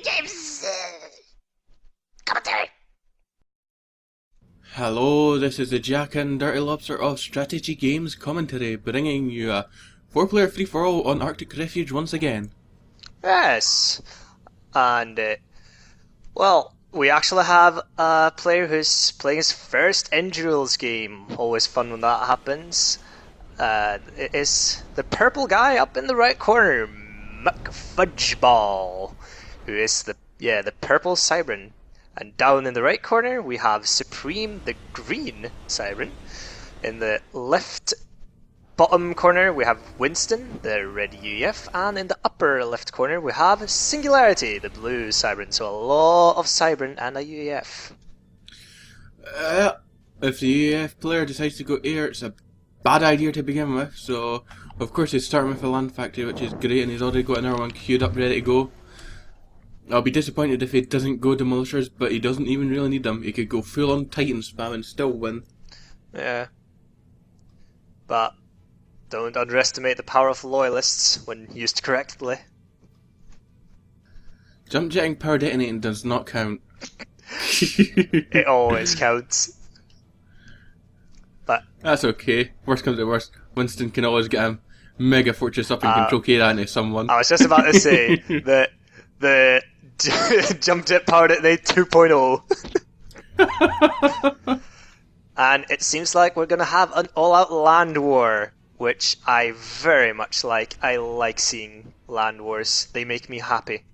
Games commentary. Hello, this is the Jack and Dirty Lobster of Strategy Games commentary, bringing you a 4-player free-for-all on Arctic Refuge once again. Yes, and well, we actually have a player who's playing his first End Rules game. Always fun when that happens. It is the purple guy up in the right corner, McFudgeball, who is the purple Siren. And down in the right corner we have Supreme, the green Siren. In the left bottom corner we have Winston, the red UEF, and in the upper left corner we have Singularity, the blue Siren. So a lot of Siren and a UEF. If the UEF player decides to go air, it's a bad idea to begin with, so of course he's starting with a land factory, which is great, and he's already got another one queued up ready to go. I'll be disappointed if he doesn't go Demolishers, but he doesn't even really need them. He could go full on Titan spam and still win. Yeah. But don't underestimate the power of loyalists when used correctly. Jump jetting power detonating does not count. It always counts. But that's okay. Worst comes to worst, Winston can always get a mega fortress up and control Kira into someone. I was just about to say that the jump jet power detonate 2.0. And it seems like we're going to have an all-out land war, which I very much like. I like seeing land wars. They make me happy.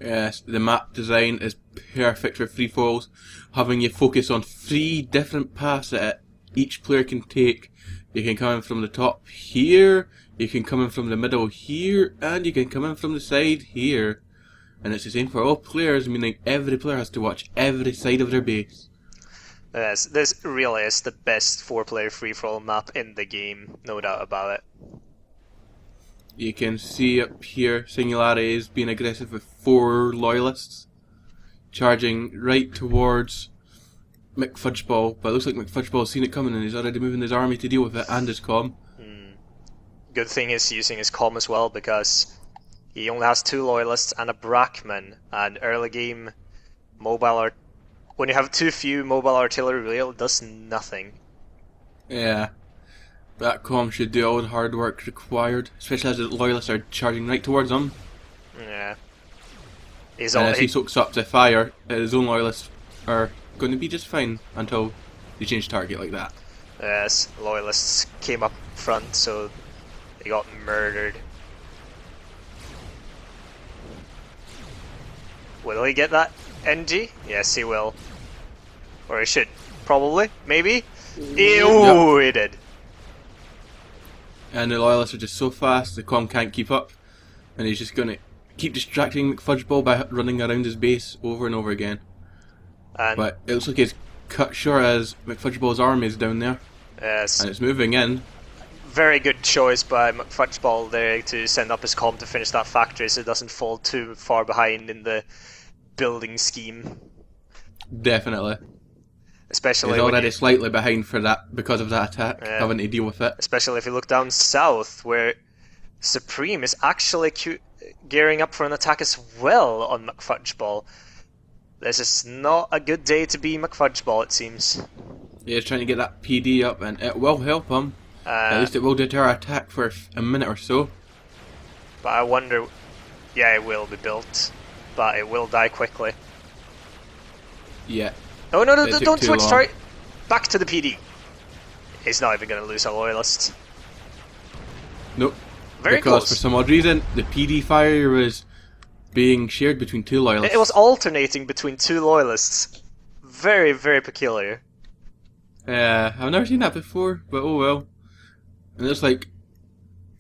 Yes, the map design is perfect for free-falls, having you focus on 3 different paths that each player can take. You can come in from the top here, you can come in from the middle here, and you can come in from the side here. And it's the same for all players, meaning every player has to watch every side of their base. Yes, this really is the best 4-player free-for-all map in the game, no doubt about it. You can see up here, Singularity is being aggressive with 4 loyalists, charging right towards McFudgeball, but it looks like McFudgeball's seen it coming and he's already moving his army to deal with it and his comm. Good thing is using his comm as well, because he only has 2 loyalists and a Brackman, and early game when you have too few mobile artillery really does nothing. Yeah. That comm should do all the hard work required, especially as the loyalists are charging right towards him. Yeah. As he soaks up the fire, his own loyalists are going to be just fine until they change target like that. Yes, loyalists came up front, so they got murdered. Will he get that NG? Yes, he will. Or he should. Probably. Maybe. Ew, he did. And the loyalists are just so fast, the comm can't keep up. And he's just going to keep distracting McFudgeball by running around his base over and over again. But it looks like he's cut short as McFudgeball's army is down there. Yes. And it's moving in. Very good choice by McFudgeball there to send up his comm to finish that factory so it doesn't fall too far behind in the building scheme. Definitely. Especially he's already slightly behind for that because of that attack, Yeah. having to deal with it. Especially if you look down south, where Supreme is actually gearing up for an attack as well on McFudgeball. This is not a good day to be McFudgeball, it seems. Yeah, he's trying to get that PD up, and it will help him. At least it will deter attack for a minute or so. But I wonder... Yeah, it will be built, but it will die quickly. Yeah. Oh, no, don't switch, long. sorry. Back to the PD. He's not even going to lose a loyalist. Nope. Very because close. For some odd reason, the PD fire was being shared between 2 loyalists. It was alternating between 2 loyalists. Very, very peculiar. I've never seen that before, but oh well. And it looks like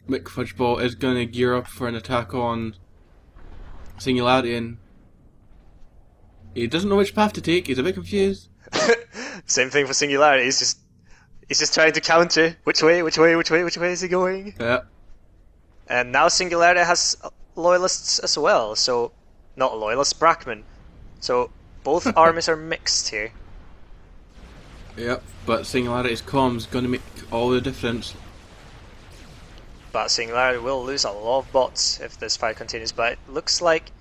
McFudgeball is going to gear up for an attack on Singularity, and he doesn't know which path to take. He's a bit confused. Same thing for Singularity. He's just trying to counter. Which way is he going? Yeah. And now Singularity has loyalists as well. So, not loyalists, Brackman. So, both armies are mixed here. Yep, but Singularity's comm's going to make all the difference. But Singularity will lose a lot of bots if this fight continues, but it looks like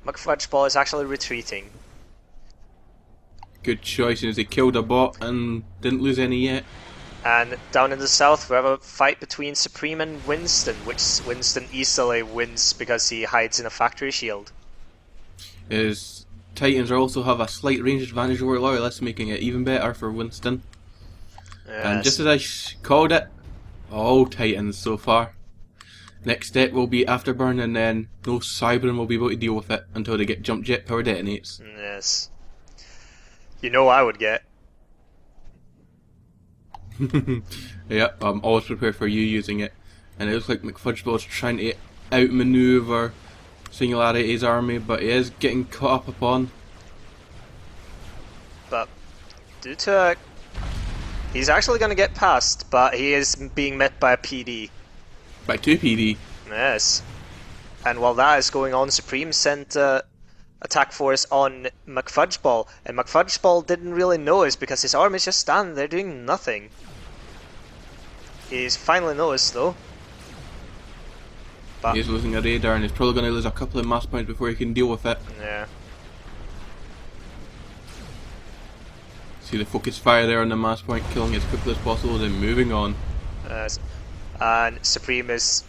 McFudgeball is actually retreating. Good choice, as they killed a bot and didn't lose any yet. And down in the south we have a fight between Supreme and Winston, which Winston easily wins because he hides in a factory shield. His Titans also have a slight range advantage over Loyalists, making it even better for Winston. Yes. And just as I called it, all Titans so far. Next step will be Afterburn, and then no Cybern will be able to deal with it until they get Jump Jet Power Detonates. Yes. You know I would get. Yeah, I'm always prepared for you using it. And it looks like McFudgeball is trying to outmaneuver Singularity's army, but he is getting caught up upon. But due to he's actually going to get past, but he is being met by a PD. By 2 PD. Yes. And while that is going on, Supreme sent attack force on McFudgeball, and McFudgeball didn't really notice because his army is just standing there doing nothing. He's finally noticed though. But He's losing a radar, and he's probably going to lose a couple of mass points before he can deal with it. yeah. See the focus fire there on the mass point, killing it as quickly as possible, then moving on. And Supreme is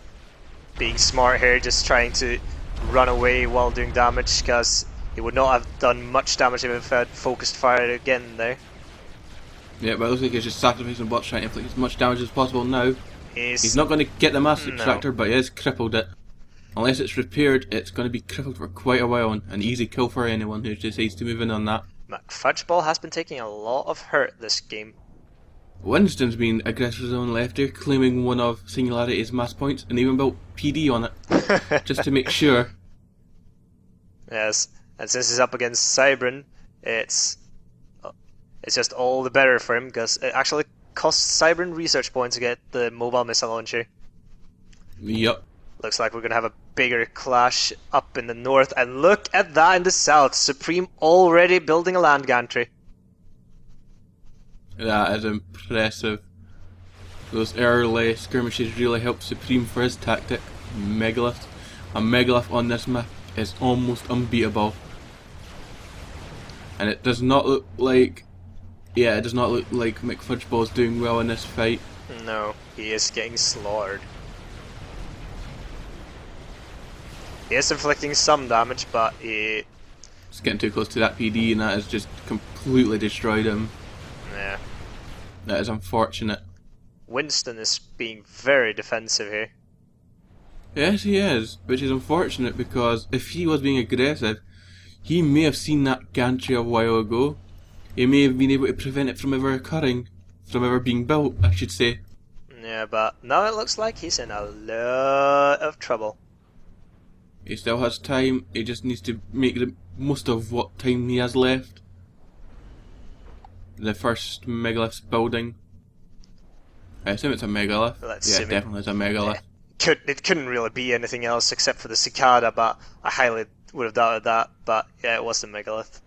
being smart here, just trying to run away while doing damage, because he would not have done much damage if he had focused fire again there. Yeah, but it looks like he's just sacrificing bots, trying to inflict as much damage as possible now. He's not going to get the mass extractor, but he has crippled it. Unless it's repaired, it's going to be crippled for quite a while, and an easy kill for anyone who decides to move in on that. McFudgeball has been taking a lot of hurt this game. Winston's been aggressive on left here, claiming one of Singularity's mass points, and even built PD on it, just to make sure. Yes, and since he's up against Cybern, it's just all the better for him, because it actually costs Cybern research points to get the mobile missile launcher. Yup. Looks like we're going to have a bigger clash up in the north, and look at that in the south. Supreme already building a land gantry. That is impressive. Those early skirmishes really helped Supreme for his tactic. Megalith. A Megalith on this map is almost unbeatable. And it does not look like... Yeah, it does not look like McFudgeball is doing well in this fight. No, he is getting slaughtered. He is inflicting some damage, but he... It's getting too close to that PD, and that has just completely destroyed him. Yeah. That is unfortunate. Winston is being very defensive here. Yes, he is, which is unfortunate because if he was being aggressive, he may have seen that gantry a while ago. He may have been able to prevent it from ever occurring, from ever being built, I should say. Yeah, but now it looks like he's in a lot of trouble. He still has time, he just needs to make the most of what time he has left. The first megalith's building. I assume it's a megalith. Yeah, it definitely is a megalith. It couldn't really be anything else except for the cicada, but I highly would have doubted that. But yeah, it was a megalith.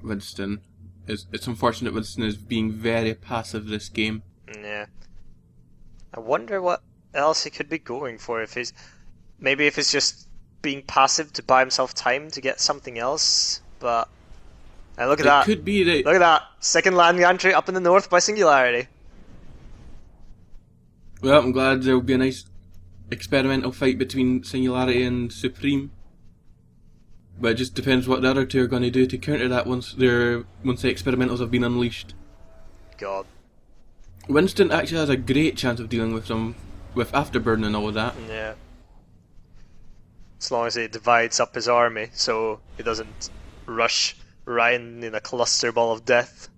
Winston. It's unfortunate Winston is being very passive this game. Yeah. I wonder what else he could be going for. If he's just being passive to buy himself time to get something else. But and look at that. Could be that. Look at that. Second land gantry up in the north by Singularity. Well, I'm glad there will be a nice experimental fight between Singularity and Supreme. But it just depends what the other two are going to do to counter that once the experimentals have been unleashed. God. Winston actually has a great chance of dealing with them, with Afterburn and all of that. Yeah. As long as he divides up his army so he doesn't rush Ryan in a cluster ball of death.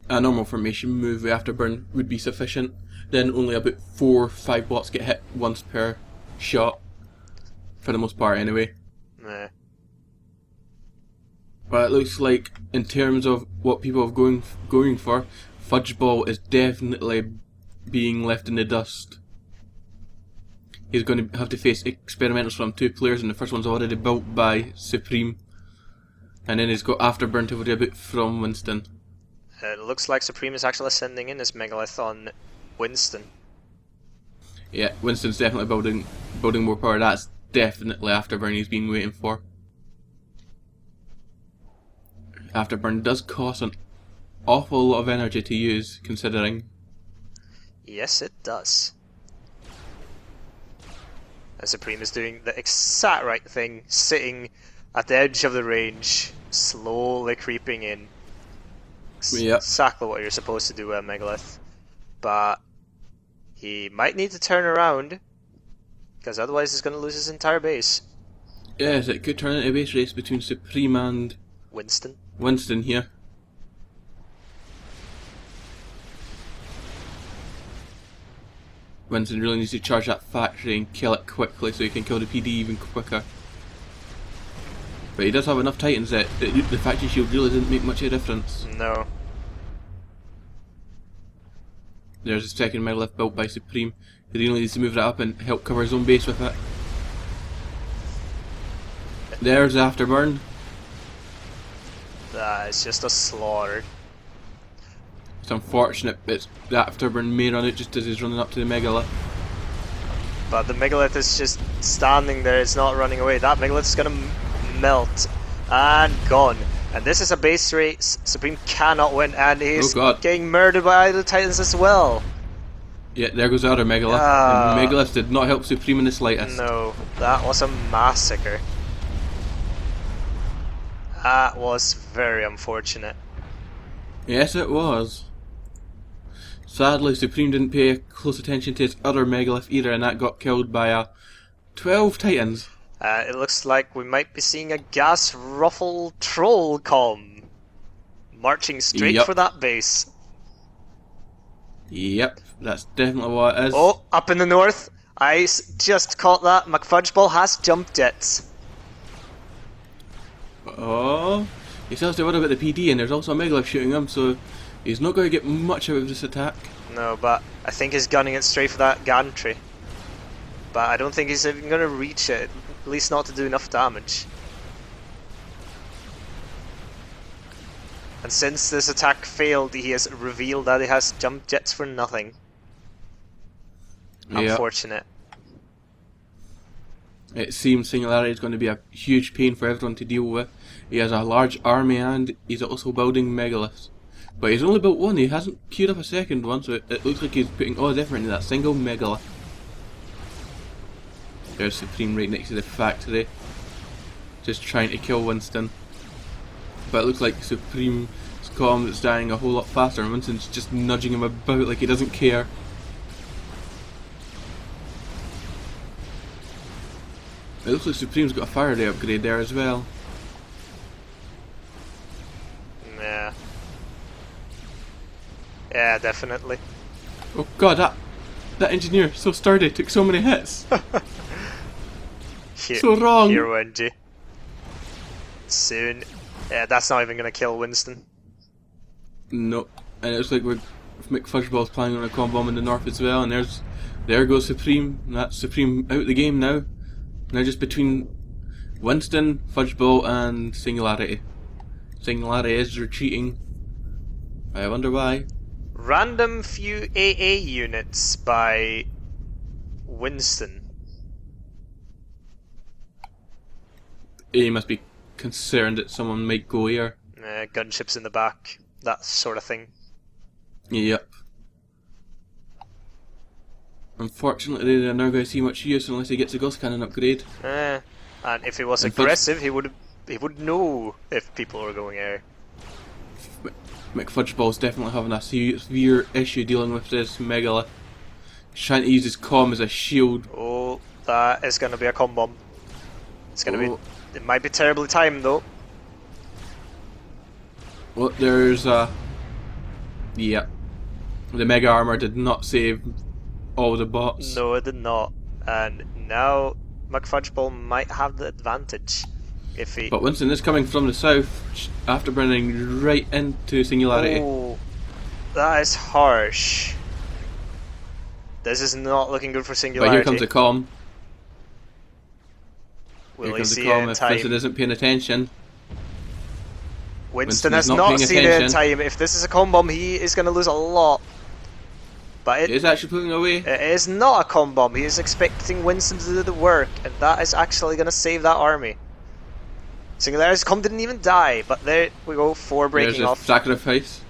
A normal formation move with Afterburn would be sufficient. Then only about 4 or 5 bots get hit once per shot. For the most part anyway. Nah. But it looks like, in terms of what people are going for, Fudgeball is definitely being left in the dust. He's going to have to face experimentals from 2 players, and the first one's already built by Supreme. And then he's got Afterburn to worry about from Winston. It looks like Supreme is actually sending in his megalith on Winston. Yeah, Winston's definitely building more power. That's definitely Afterburn he's been waiting for. Afterburn does cost an awful lot of energy to use, considering. Yes, it does. And Supreme is doing the exact right thing, sitting at the edge of the range, slowly creeping in. Yep. Exactly what you're supposed to do with a Megalith. But he might need to turn around, because otherwise he's going to lose his entire base. Yes, it could turn into a base race between Supreme and Winston here. Winston really needs to charge that factory and kill it quickly so he can kill the PD even quicker. But he does have enough Titans that the factory shield really didn't make much of a difference. No. There's a second Megalith built by Supreme. He really needs to move that up and help cover his own base with it. There's Afterburn. That is just a slaughter. It's unfortunate, but the Afterburn may run out just as he's running up to the Megalith. But the Megalith is just standing there, it's not running away. That Megalith is gonna melt and gone. And this is a base race. Supreme cannot win, and he's getting murdered by the Titans as well. Yeah, there goes the other Megalith. The Megalith did not help Supreme in the slightest. No, that was a massacre. That was very unfortunate. Yes, it was. Sadly, Supreme didn't pay close attention to his other Megalith either, and that got killed by 12 Titans. It looks like we might be seeing a gas ruffle troll come marching straight for that base. Yep, that's definitely what it is. Oh, up in the north. I just caught that. McFudgeball has jump jets. Oh, he still has to worry about the PD, and there's also a Megalith shooting him, so he's not going to get much out of this attack. No, but I think he's gunning it straight for that gantry. But I don't think he's even going to reach it, at least not to do enough damage. And since this attack failed, he has revealed that he has jump jets for nothing. Yep. Unfortunate. It seems Singularity is going to be a huge pain for everyone to deal with. He has a large army and he's also building Megaliths. But he's only built one, he hasn't queued up a second one, so it looks like he's putting all his effort into that single Megalith. There's Supreme right next to the factory, just trying to kill Winston. But it looks like Supreme's column is dying a whole lot faster, and Winston's just nudging him about like he doesn't care. It looks like Supreme's got a Faraday upgrade there as well. Yeah. Yeah, definitely. Oh god, that engineer, so sturdy, took so many hits. So wrong. Hero NG. Soon. Yeah, that's not even going to kill Winston. No. And it looks like McFudgeball's planning on a combo bomb in the north as well, and there goes Supreme. That's Supreme out of the game now. Now just between Winston, Fudgeball, and Singularity. Singularity is retreating. I wonder why. Random few AA units by Winston. He must be concerned that someone might go here. Gunships in the back, that sort of thing. Yep. Unfortunately, they're not going to see much use unless he gets a Ghost Cannon upgrade. And if he was aggressive, he would know if people were going there. McFudgeball's definitely having a severe issue dealing with this Megalith. He's trying to use his comm as a shield. Oh, that is going to be a comm bomb. It's going to be. It might be terribly timed though. Well, there's yeah. The Mega Armor did not save all the bots. No, it did not. And now McFudgeball might have the advantage if he. But Winston is coming from the south after burning right into Singularity. Oh, that is harsh. This is not looking good for Singularity. But here comes the comm. Will here he comes see the comm it in if time? Winston isn't paying attention. Winston has not seen it in time. If this is a comm bomb, he is going to lose a lot. But It is actually pulling away. it is not a con bomb. He is expecting Winston to do the work, and that is actually going to save that army. Singularity's Com didn't even die, but there we go, 4 breaking There's a off. sacrifice.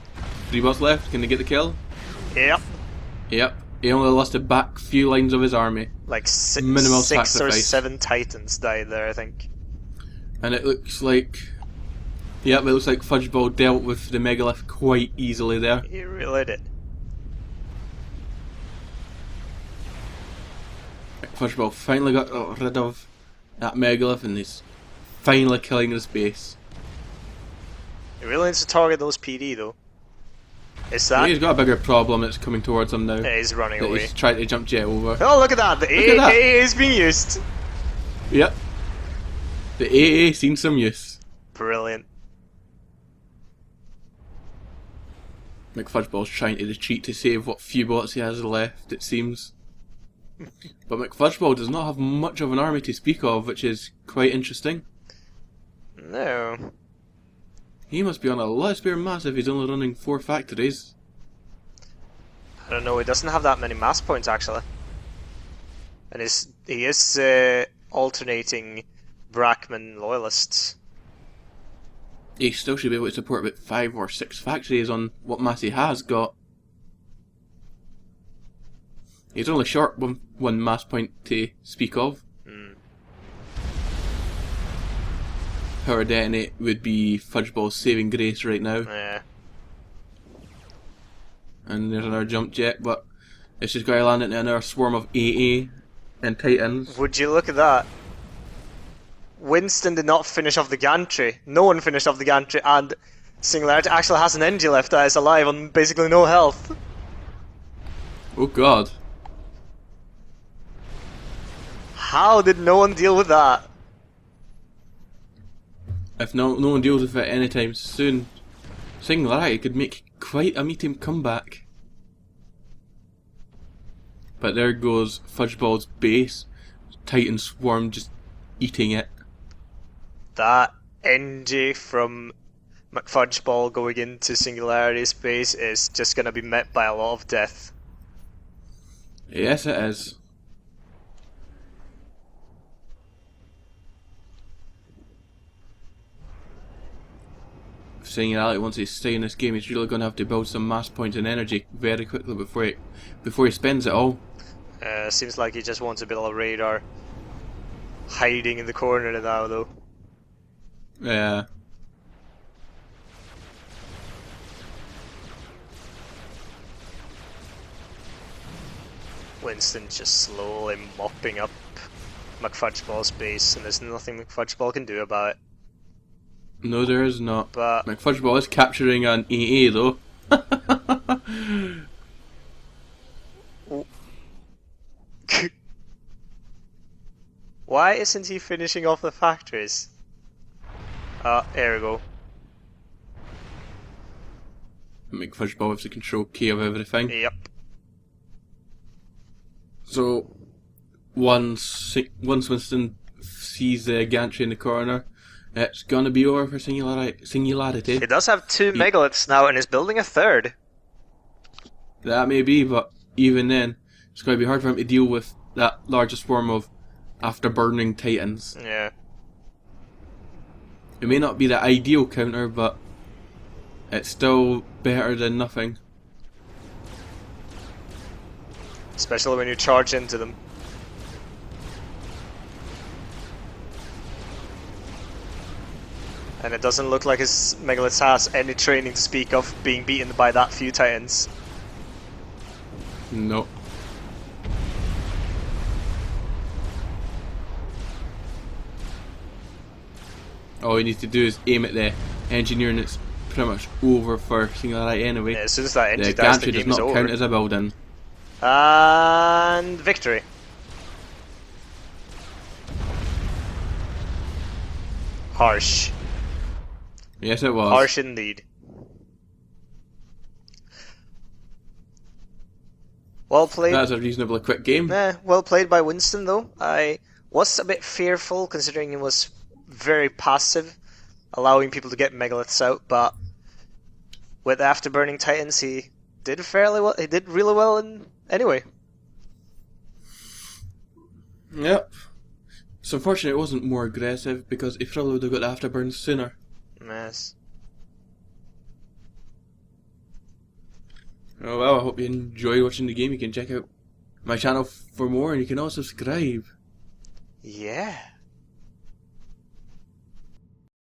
3 bots left. Can they get the kill? Yep. Yep. He only lost the back few lines of his army. Like Minimal 6 or sacrifice. 7 Titans died there, I think. And it looks like... Yep, it looks like Fudgeball dealt with the Megalith quite easily there. He really did. Fudgeball finally got rid of that Megalith and he's finally killing his base. He really needs to target those PD though. Is that? He's got a bigger problem that's coming towards him now. Yeah, he's running that away. He's trying to jump jet over. Oh, look at that! The Look at that. AA is being used! Yep. The AA seen some use. Brilliant. McFudgeball's trying to retreat to save what few bots he has left, it seems. But McFudgeball does not have much of an army to speak of, which is quite interesting. No. He must be on a lot of spare mass if he's only running 4 factories. I don't know, he doesn't have that many mass points actually. And he is alternating Brackman loyalists. He still should be able to support about 5 or 6 factories on what mass he has got. He's only short one mass point to speak of. Power Detonate would be Fudgeball's saving grace right now. Yeah. And there's another jump jet, but it's just going to land into another swarm of AA and Titans. Would you look at that? Winston did not finish off the gantry. No one finished off the gantry, and Singularity actually has an energy left that is alive on basically no health. Oh god. How did no one deal with that? If no one deals with it anytime soon, Singularity could make quite a medium comeback. But there goes Fudgeball's base. Titan Swarm just eating it. That NG from McFudgeball going into Singularity space is just going to be met by a lot of death. Yes, it is. If Singularity wants to stay in this game, he's really going to have to build some mass points and energy very quickly before he spends it all. Seems like he just wants a bit of radar hiding in the corner now, though. Yeah. Winston's just slowly mopping up McFudgeball's base, and there's nothing McFudgeball can do about it. No, there is not. But McFudgeball is capturing an AA though. why isn't he finishing off the factories? There we go. McFudgeball has the control key of everything. Yep. So once Winston sees the gantry in the corner, it's gonna be over for Singularity. He does have 2 megaliths now and is building a 3rd. That may be, but even then, it's gonna be hard for him to deal with that largest swarm of afterburning Titans. Yeah. It may not be the ideal counter, but it's still better than nothing. Especially when you charge into them. And it doesn't look like his Megalith has any training to speak of being beaten by that few Titans. No. All he needs to do is aim at the engineer and it's pretty much over for Singularity anyway. Yeah, as soon as that The engine dies, gantry the does game is not over. count as a building. And victory. Harsh. Yes, it was. Harsh indeed. Well played. That's a reasonably quick game. Well played by Winston, though. I was a bit fearful, considering he was very passive, allowing people to get megaliths out, but with Afterburning Titans, he did fairly well. He did really well anyway. Yep. It's unfortunate it wasn't more aggressive because he probably would have got the afterburn sooner. Yes. Oh well, I hope you enjoyed watching the game. You can check out my channel for more and you can also subscribe. Yeah.